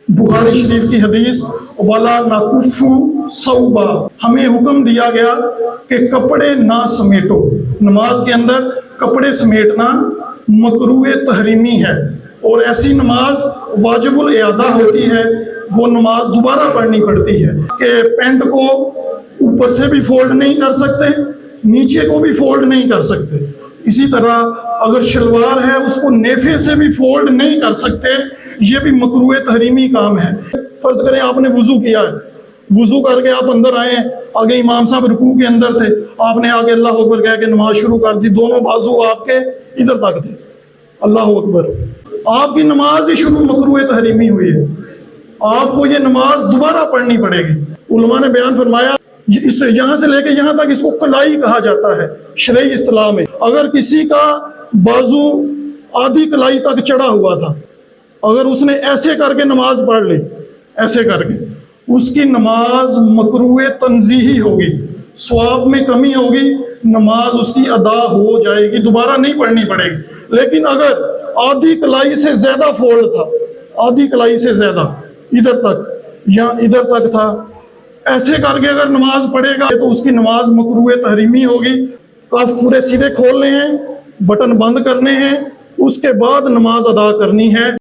बुखारी शरीफ की हदीस वाला नाकुफू सौबा, हमें हुक्म दिया गया कि कपड़े ना समेटो। नमाज के अंदर कपड़े समेटना मकरूह तहरीमी है, और ऐसी नमाज वाजिबुल इआदा होती है, वो नमाज दोबारा पढ़नी पड़ती है कि पैंट को ऊपर से भी फोल्ड नहीं कर सकते, नीचे को भी फोल्ड नहीं कर सकते। इसी तरह अगर शलवार है उसको नेफे से भी फोल्ड नहीं कर सकते, ये भी मकरूह तहरीमी काम है। फर्ज करें आपने वुजू किया है, वुजू करके आप अंदर आए, आगे इमाम साहब रुकू के अंदर थे, आपने आगे अल्लाह अकबर कह के नमाज शुरू कर दी, दोनों बाजू आपके इधर तक थे, अल्लाह अकबर, आपकी नमाज ही शुरू मकरूह तहरीमी हुई है, आपको ये नमाज दोबारा पढ़नी पड़ेगी। उलमा ने बयान फरमाया इस यहाँ से लेके यहाँ तक इसको कलाई कहा जाता है शरई इस्तिलाह में। अगर किसी का बाजू आधी कलाई तक चढ़ा हुआ था, अगर उसने ऐसे करके नमाज पढ़ ली, ऐसे करके, उसकी नमाज मकरूह तंजीही होगी, सवाब में कमी होगी, नमाज उसकी अदा हो जाएगी, दोबारा नहीं पढ़नी पड़ेगी। लेकिन अगर आधी कलाई से ज़्यादा फोल्ड था, आधी कलाई से ज़्यादा इधर तक या इधर तक था, ऐसे करके अगर नमाज पढ़ेगा तो उसकी नमाज मकरूह तहरीमी होगी। कफ पूरे सीधे खोलने हैं, बटन बंद करने हैं, उसके बाद नमाज अदा करनी है।